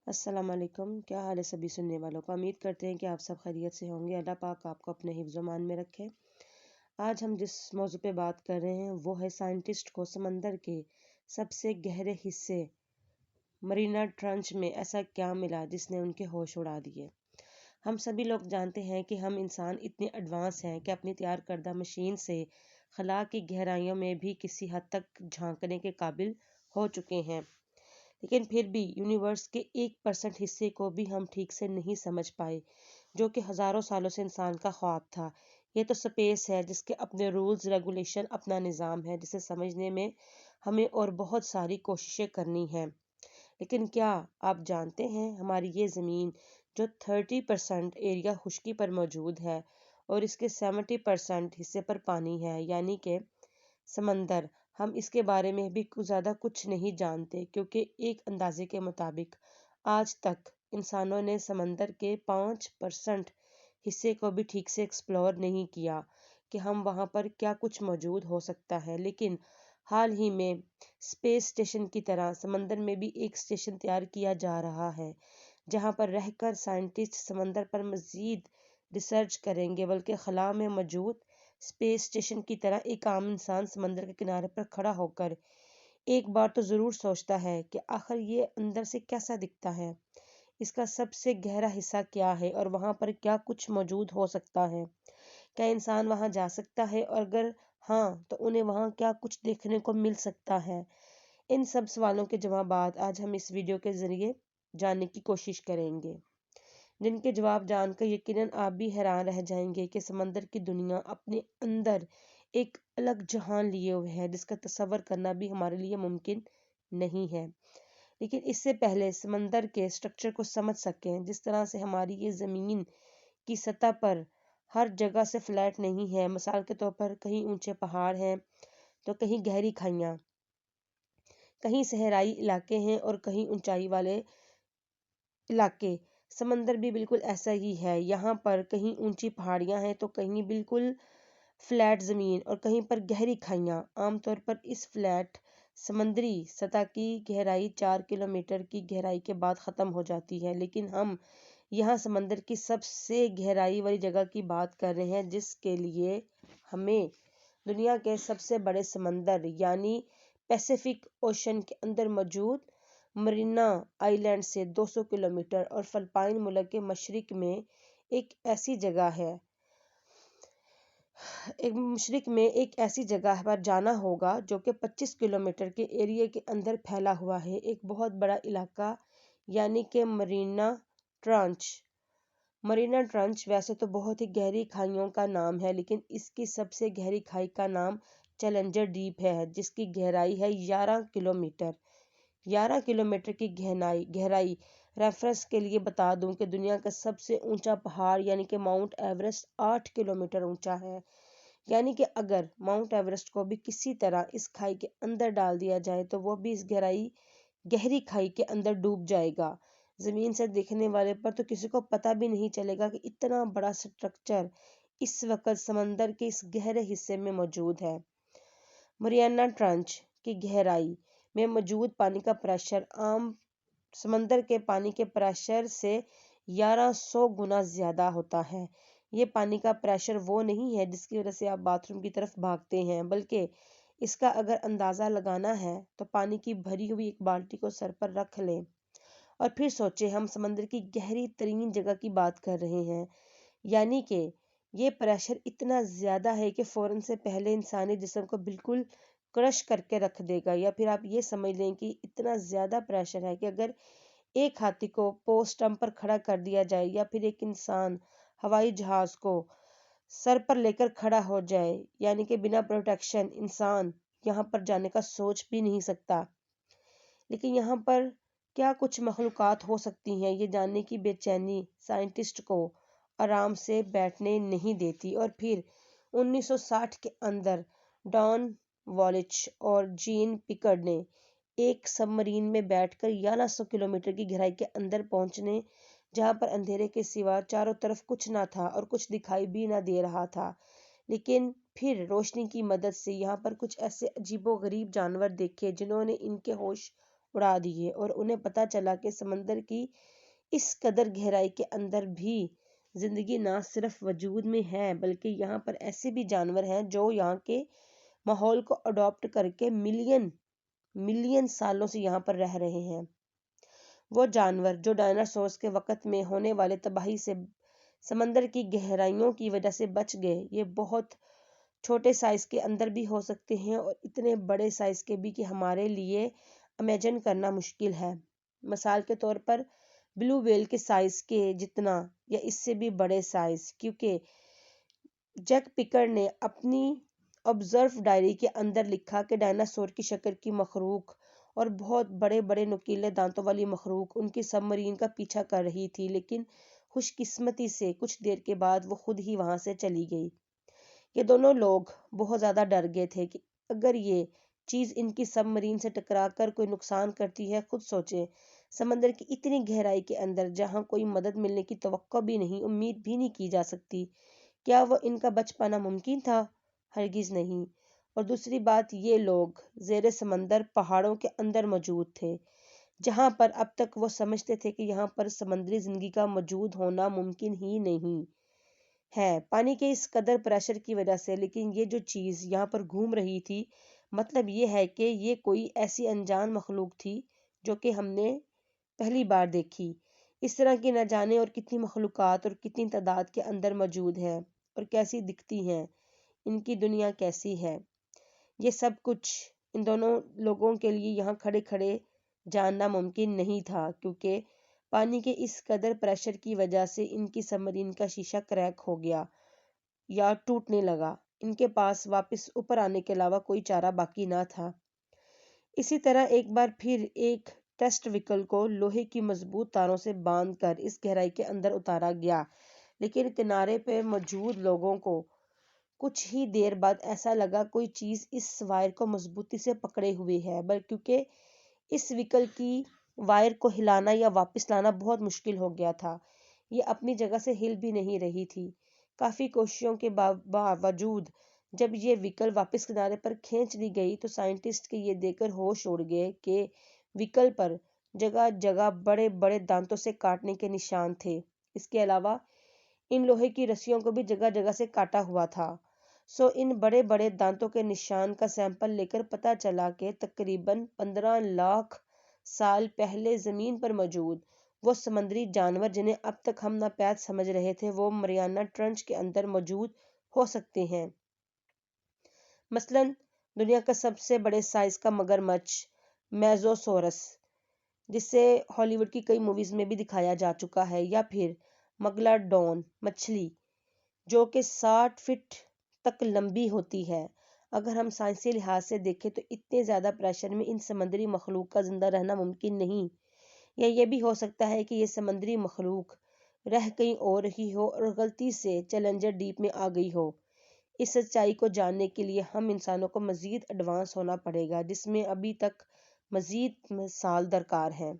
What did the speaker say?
السلام علیکم، کیا حال ہے سبھی سننے والوں کا؟ امید کرتے ہیں کہ آپ سب خیریت سے ہوں گے۔ اللہ پاک آپ کو اپنے حفظ و امان میں رکھے۔ آج ہم جس موضوع پہ بات کر رہے ہیں وہ ہے سائنٹسٹ کو سمندر کے سب سے گہرے حصے مرینا ٹرنچ میں ایسا کیا ملا جس نے ان کے ہوش اڑا دیے۔ ہم سبھی لوگ جانتے ہیں کہ ہم انسان اتنے ایڈوانس ہیں کہ اپنی تیار کردہ مشین سے خلا کی گہرائیوں میں بھی کسی حد تک جھانکنے کے قابل ہو چکے ہیں، لیکن پھر بھی یونیورس کے 1% حصے کو بھی ہم ٹھیک سے نہیں سمجھ پائے، جو کہ ہزاروں سالوں سے انسان کا خواب تھا۔ یہ تو سپیس ہے جس کے اپنے رولز، ریگولیشن، اپنا نظام ہے، جسے سمجھنے میں ہمیں اور بہت ساری کوششیں کرنی ہیں۔ لیکن کیا آپ جانتے ہیں ہماری یہ زمین جو 30% ایریا خشکی پر موجود ہے اور اس کے 70% حصے پر پانی ہے، یعنی کہ سمندر، ہم اس کے بارے میں بھی زیادہ کچھ نہیں جانتے، کیونکہ ایک اندازے کے مطابق آج تک انسانوں نے سمندر کے 5% حصے کو بھی ٹھیک سے ایکسپلور نہیں کیا کہ ہم وہاں پر کیا کچھ موجود ہو سکتا ہے۔ لیکن حال ہی میں اسپیس اسٹیشن کی طرح سمندر میں بھی ایک اسٹیشن تیار کیا جا رہا ہے، جہاں پر رہ کر سائنٹسٹ سمندر پر مزید ریسرچ کریں گے، بلکہ خلا میں موجود اسپیس اسٹیشن کی طرح ایک عام انسان سمندر کے کنارے پر کھڑا ہو کر ایک بار تو ضرور سوچتا ہے کہ آخر یہ اندر سے کیسا دکھتا ہے، اس کا سب سے گہرا حصہ کیا ہے اور وہاں پر کیا کچھ موجود ہو سکتا ہے۔ کیا انسان وہاں جا سکتا ہے، اور اگر ہاں تو انہیں وہاں کیا کچھ دیکھنے کو مل سکتا ہے؟ ان سب سوالوں کے جوابات آج ہم اس ویڈیو کے ذریعے جاننے کی کوشش کریں گے، جن کے جواب جان کر یقیناً آپ بھی حیران رہ جائیں گے کہ سمندر کی دنیا اپنے اندر ایک الگ جہان لیے ہوئے ہے جس کا تصور کرنا بھی ہمارے لیے ممکن نہیں ہے۔ لیکن اس سے پہلے سمندر کے سٹرکچر کو سمجھ سکیں، جس طرح سے ہماری یہ زمین کی سطح پر ہر جگہ سے فلیٹ نہیں ہے، مثال کے طور پر کہیں اونچے پہاڑ ہیں تو کہیں گہری کھائیاں، کہیں صحرائی علاقے ہیں اور کہیں اونچائی والے علاقے۔ سمندر بھی بالکل ایسا ہی ہے، یہاں پر کہیں اونچی پہاڑیاں ہیں تو کہیں بالکل فلیٹ زمین اور کہیں پر گہری کھائیاں۔ عام طور پر اس فلیٹ سمندری سطح کی گہرائی 4 کلومیٹر کی گہرائی کے بعد ختم ہو جاتی ہے، لیکن ہم یہاں سمندر کی سب سے گہرائی والی جگہ کی بات کر رہے ہیں، جس کے لیے ہمیں دنیا کے سب سے بڑے سمندر یعنی پیسیفک اوشن کے اندر موجود مرینا آئی لینڈ سے 200 کلومیٹر اور فلپائن ملک کے مشرق میں ایک ایسی جگہ پر جانا ہوگا جو کہ 25 کلومیٹر کے ایریا کے اندر پھیلا ہوا ہے، ایک بہت بڑا علاقہ، یعنی کہ مرینا ٹرنچ۔ مرینا ٹرنچ ویسے تو بہت ہی گہری کھائیوں کا نام ہے، لیکن اس کی سب سے گہری کھائی کا نام چیلنجر ڈیپ ہے، جس کی گہرائی ہے 11 کلومیٹر۔ 11 کلومیٹر کی گہرائی ریفرنس کے لیے بتا دوں کہ دنیا کا سب سے اونچا پہاڑ یعنی کہ ماؤنٹ ایورسٹ 8 کلومیٹر اونچا ہے، یعنی کہ اگر ماؤنٹ ایورسٹ کو بھی کسی طرح اس کھائی کے اندر ڈال دیا جائے تو وہ بھی اس گہری کھائی کے اندر ڈوب جائے گا۔ زمین سے دیکھنے والے پر تو کسی کو پتہ بھی نہیں چلے گا کہ اتنا بڑا سٹرکچر اس وقت سمندر کے اس گہرے حصے میں موجود ہے۔ مریانا ٹرنچ کی گہرائی میں موجود پانی کا پریشر عام سمندر کے پانی کے پریشر سے 1100 گنا زیادہ ہوتا ہے۔ یہ پانی کا پریشر وہ نہیں ہے جس کی وجہ سے آپ باتھ روم کی طرف بھاگتے ہیں، بلکہ اس کا اگر اندازہ لگانا ہے تو پانی کی بھری ہوئی ایک بالٹی کو سر پر رکھ لیں اور پھر سوچیں ہم سمندر کی گہری ترین جگہ کی بات کر رہے ہیں، یعنی کہ یہ پریشر اتنا زیادہ ہے کہ فوراً سے پہلے انسانی جسم کو بالکل کرش کر کے رکھ دے گا، یا پھر آپ یہ سمجھ لیں کہ اتنا زیادہ پریشر ہے کہ اگر ایک ہاتھی کو پوسٹ ٹم پر کھڑا کر دیا جائے یا پھر ایک انسان ہوائی جہاز کو سر پر لے کر کھڑا ہو جائے، یعنی کہ بنا پروٹیکشن انسان یہاں پر جانے کا سوچ بھی نہیں سکتا۔ لیکن یہاں پر کیا کچھ مخلوقات ہو سکتی ہیں، یہ جاننے کی بے چینی سائنٹسٹ کو آرام سے بیٹھنے نہیں دیتی، اور پھر 1960 کے اندر ڈان والچ اور جین پکرڈ نے ایک سب مرین میں بیٹھ کر 1100 کلومیٹر کی گہرائی کے اندر پہنچنے، جہاں پر اندھیرے کے سوا چاروں طرف کچھ نہ تھا اور کچھ دکھائی بھی نہ دے رہا تھا، لیکن پھر روشنی کی مدد سے یہاں پر کچھ ایسے عجیب و غریب جانور دیکھے جنہوں نے ان کے ہوش اڑا دیے اور انہیں پتہ چلا کہ سمندر کی اس قدر گہرائی کے اندر بھی زندگی نہ صرف وجود میں ہے بلکہ یہاں پر ایسے بھی جانور ہیں جو یہاں کے ماحول کو اڈاپٹ کر کے ملین سالوں سے یہاں پر رہ رہے ہیں۔ وہ جانور جو ڈائناسورز کے وقت میں ہونے والے تباہی سے سمندر کی گہرائیوں کی وجہ سے بچ گئے، یہ بہت چھوٹے سائز کے اندر بھی ہو سکتے ہیں اور اتنے بڑے سائز کے بھی کہ ہمارے لیے امیجن کرنا مشکل ہے۔ مثال کے طور پر بلو ویل کے سائز کے جتنا یا اس سے بھی بڑے سائز، کیونکہ جیک پکر نے اپنی آبزرو ڈائری کے اندر لکھا کہ ڈائناسور کی شکل کی مخلوق اور بہت بڑے بڑے نوکیلے دانتوں والی مخلوق ان کی سب مرین کا پیچھا کر رہی تھی، لیکن خوش قسمتی سے کچھ دیر کے بعد وہ خود ہی وہاں سے چلی گئی۔ یہ دونوں لوگ بہت زیادہ ڈر گئے تھے کہ اگر یہ چیز ان کی سب مرین سے ٹکرا کر کوئی نقصان کرتی ہے۔ خود سوچیں، سمندر کی اتنی گہرائی کے اندر جہاں کوئی مدد ملنے کی توقع بھی نہیں، امید بھی نہیں کی جا سکتی، کیا وہ ان کا بچ پانا ممکن تھا؟ ہرگز نہیں۔ اور دوسری بات، یہ لوگ زیر سمندر پہاڑوں کے اندر موجود تھے جہاں پر اب تک وہ سمجھتے تھے کہ یہاں پر سمندری زندگی کا موجود ہونا ممکن ہی نہیں ہے پانی کے اس قدر پریشر کی وجہ سے۔ لیکن یہ جو چیز یہاں پر گھوم رہی تھی، مطلب یہ ہے کہ یہ کوئی ایسی انجان مخلوق تھی جو کہ ہم نے پہلی بار دیکھی۔ اس طرح کی نہ جانے اور کتنی مخلوقات اور کتنی تعداد کے اندر موجود ہیں اور کیسی دکھتی ہیں، ان کی دنیا کیسی ہے، یہ سب کچھ ان دونوں لوگوں کے لیے یہاں کھڑے کھڑے جاننا ممکن نہیں تھا، کیونکہ پانی کے اس قدر پریشر کی وجہ سے ان کی سب مرین کا شیشہ کریک ہو گیا یا ٹوٹنے لگا۔ ان کے پاس واپس اوپر آنے کے علاوہ کوئی چارہ باقی نہ تھا۔ اسی طرح ایک بار پھر ایک ٹیسٹ وہیکل کو لوہے کی مضبوط تاروں سے باندھ کر اس گہرائی کے اندر اتارا گیا، لیکن کنارے پہ موجود لوگوں کو کچھ ہی دیر بعد ایسا لگا کوئی چیز اس وائر کو مضبوطی سے پکڑے ہوئے ہے، کیونکہ اس وہیکل کی وائر کو ہلانا یا واپس لانا بہت مشکل ہو گیا تھا۔ یہ اپنی جگہ سے ہل بھی نہیں رہی تھی۔ کافی کوششوں کے باوجود جب یہ وہیکل واپس کنارے پر کھینچ لی گئی تو سائنٹسٹ کے یہ دیکھ کر ہوش اڑ گئے کہ وہیکل پر جگہ جگہ بڑے بڑے دانتوں سے کاٹنے کے نشان تھے۔ اس کے علاوہ ان لوہے کی رسیوں کو بھی جگہ جگہ سے کاٹا ہوا تھا۔ ان بڑے بڑے دانتوں کے نشان کا سیمپل لے کر پتہ چلا کہ تقریباً 15 لاکھ سال پہلے زمین پر موجود وہ سمندری جانور جنہیں اب تک ہم ناپید سمجھ رہے تھے، وہ مریانا ٹرنچ کے اندر موجود ہو سکتے ہیں۔ مثلاً دنیا کا سب سے بڑے سائز کا مگرمچھ میزوسورس، جسے ہالی ووڈ کی کئی موویز میں بھی دکھایا جا چکا ہے، یا پھر مگلاڈون مچھلی جو کہ 60 فٹ تک لمبی ہوتی ہے۔ اگر ہم سائنسی لحاظ سے دیکھیں تو اتنے زیادہ پریشر میں ان سمندری مخلوق کا زندہ رہنا ممکن نہیں، یا یہ بھی ہو سکتا ہے کہ یہ سمندری مخلوق رہ کہیں اور رہی ہو اور غلطی سے چیلنجر ڈیپ میں آ گئی ہو۔ اس سچائی کو جاننے کے لیے ہم انسانوں کو مزید ایڈوانس ہونا پڑے گا، جس میں ابھی تک مزید سال درکار ہیں۔